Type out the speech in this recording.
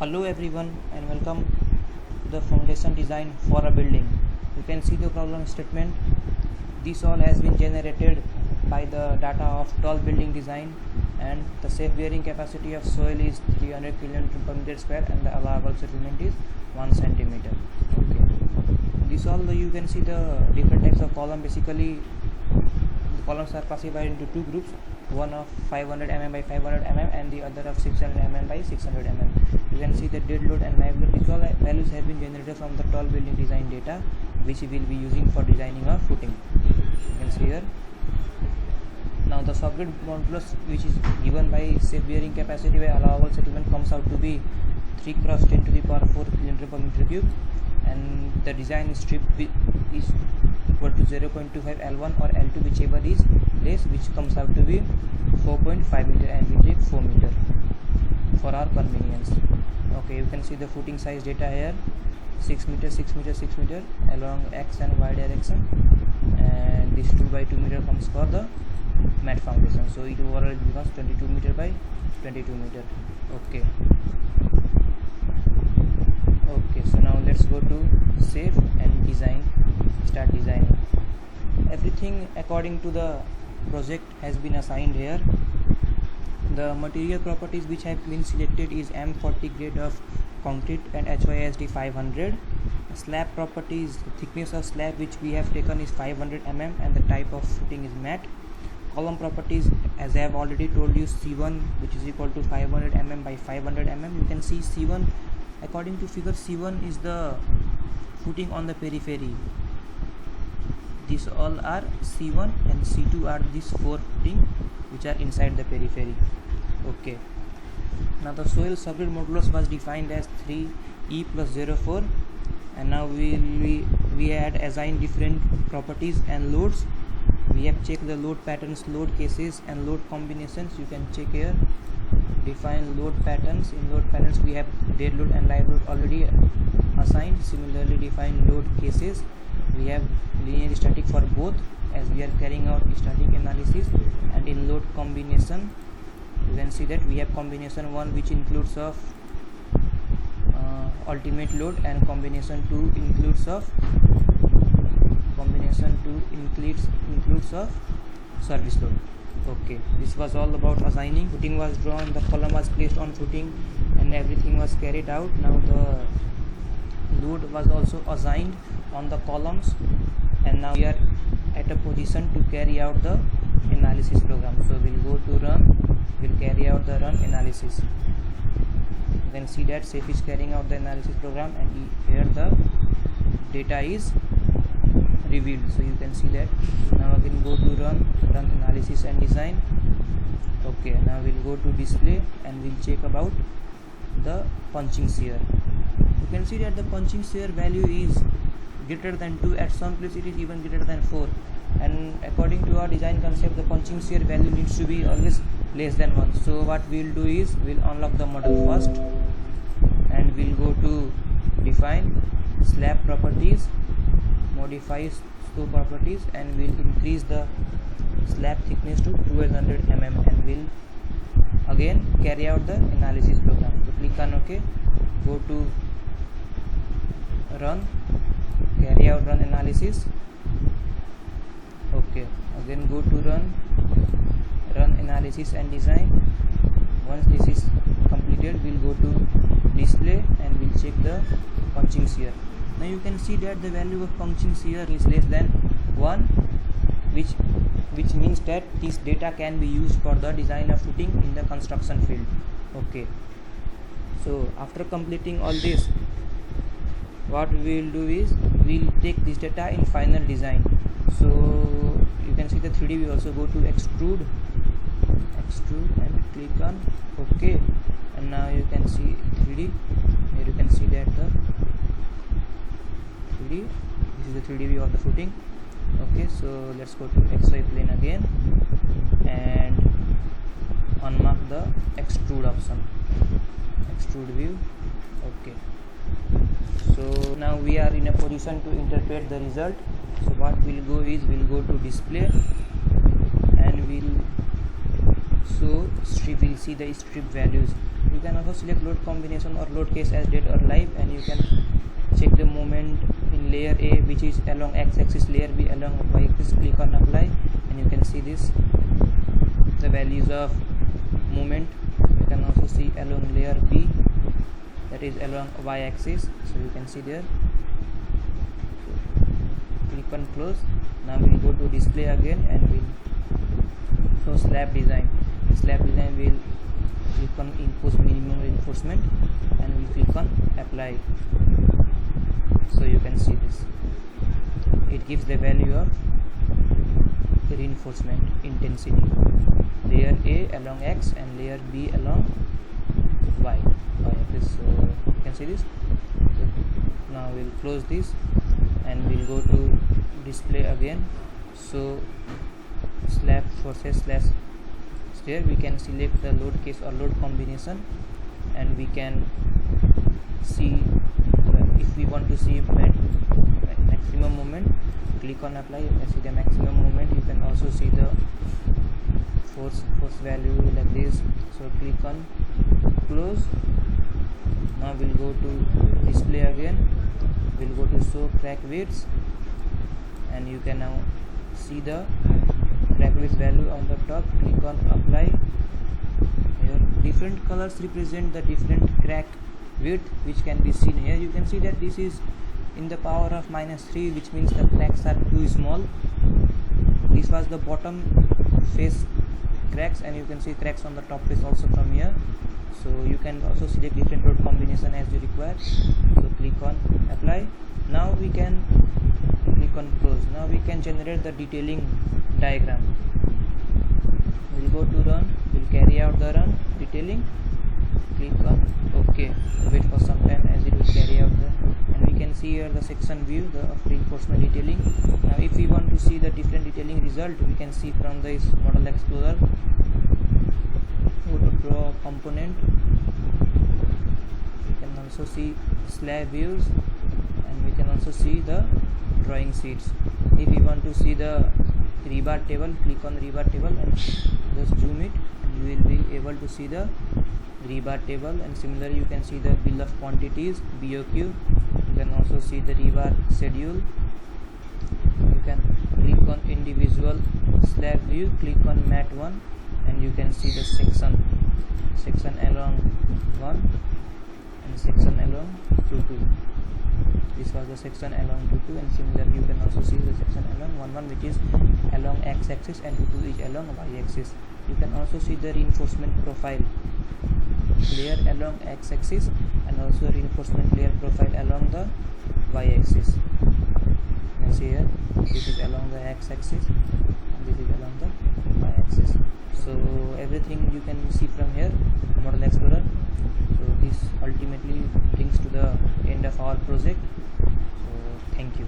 Hello everyone and welcome to the foundation design for a building. You can see the problem statement. This all has been generated by the data of tall building design, and the safe bearing capacity of soil is 300 kN per meter square and the allowable settlement is 1 centimeter. Okay. This all you can see the different types of column. Basically the columns are classified into two groups, one of 500 mm by 500 mm and the other of 600 mm by 600 mm. You can see the dead load and live load. These all values have been generated from the tall building design data, which we will be using for designing a footing. You can see here. Now the subgrid modulus, which is given by safe bearing capacity by allowable settlement, comes out to be 3 cross 10 to the power 4 kN per meter cube, and the design strip is equal to 0.25 L1 or L2, whichever is less, which comes out to be 4.5 meter, and we take 4 meter for our convenience. Okay, you can see the footing size data here: 6 meter, 6 meter, 6 meter along x and y direction, and this 2 by 2 meter comes for the mat foundation, so it overall becomes 22 meter by 22 meter. Okay, so now let's go to save and design, start designing. Everything according to the project has been assigned here. The material properties which have been selected is M40 grade of concrete and HYSD 500. Slab properties, thickness of slab which we have taken is 500 mm and the type of footing is mat. Column properties, as I have already told you, C1, which is equal to 500 mm by 500 mm. You can see C1, according to figure, C1 is the footing on the periphery. These all are C1 and C2 are these 4 footing which are inside the periphery. Okay. Now the soil subgrid modulus was defined as 3E plus 04, and now we had assigned different properties and loads. We have checked the load patterns, load cases and load combinations. You can check here. Define load patterns. In load patterns we have dead load and live load already assigned. Similarly, define load cases. We have linear static for both, as we are carrying out static analysis. And in load combination, you can see that we have combination 1 which includes of ultimate load, and combination 2 includes of service load. Okay, this was all about assigning. Footing was drawn, the column was placed on footing, and everything was carried out. Now the load was also assigned on the columns, and now we are at a position to carry out the analysis program. So we'll go to run, we'll carry out the run analysis. You can see that safe is carrying out the analysis program, and here the data is revealed. So you can see that. Now again go to run analysis and design. Okay, now we'll go to display and we'll check about the punching shear. You can see that the punching shear value is greater than 2. At some place it is even greater than 4, and according to our design concept, the punching shear value needs to be always less than 1. So what we'll do is we'll unlock the model first, and we'll go to define slab properties, modify slope properties, and we'll increase the slab thickness to 1200 mm, and we'll again carry out the analysis program. So click on OK, go to run, carry out run analysis. Okay, again go to run analysis and design. Once this is completed, we'll go to display and we'll check the punching shear. Now you can see that the value of punching shear is less than 1, which means that this data can be used for the design of footing in the construction field. Okay, so after completing all this, what we will do is we'll take this data in final design. So you can see the 3D. We also go to extrude and click on OK, and now you can see 3D. Here you can see that the 3D, this is the 3D view of the footing. Okay, so let's go to XY plane again and unmark the extrude option, extrude view. Okay, so now we are in a position to interpret the result. So what we'll go is we'll go to display and we'll see the strip values. You can also select load combination or load case as dead or live, and you can check the moment in layer A, which is along x-axis, layer B along y-axis. Click on apply, and you can see this, the values of movement. You can also see along layer B, that is along y-axis, so you can see there. Click on close. Now we'll go to display again, and we'll show slab design. Slab design will click on impose minimum reinforcement, and we'll click on apply. So you can see this, it gives the value of reinforcement intensity, layer A along x and layer B along y. So you can see this. Now we'll close this, and we'll go to display again. So slab forces slash stair, we can select the load case or load combination, and we can see if we want to see maximum moment. Click on apply, you can see the maximum moment. You can also see the force value like this. So click on close. Now we'll go to display again. We'll go to show crack widths, and you can now see the crack width value on the top. Click on apply. Here different colors represent the different crack width which can be seen here. You can see that this is in the power of -3, which means the cracks are too small. This was the bottom face cracks, and you can see cracks on the top face also from here. So you can also select different load combination as you require. So click on apply. Now we can click on close. Now we can generate the detailing diagram. We'll go to run, we'll carry out the run detailing. Click on OK. Wait for some time as it will carry out the, and we can see here the section view of reinforcement detailing. Now if we want to see the different detailing result, we can see from this model explorer. Go to draw component. We can also see slab views, and we can also see the drawing sheets. If we want to see the rebar table, click on rebar table and just zoom it, and you will be able to see the rebar table. And similarly you can see the bill of quantities, BOQ. You can also see the rebar schedule. You can click on individual slab view, click on mat 1, and you can see the section along 1 and section along 2. This was the section along 2, and similarly you can also see the section along 1, which is along x-axis, and 2 is along y-axis. You can also see the reinforcement profile layer along x-axis, and also reinforcement layer profile along the y-axis. You can see here, this is along the x-axis and this is along the y-axis. So everything you can see from here, Model Explorer. So this ultimately brings to the end of our project. So thank you.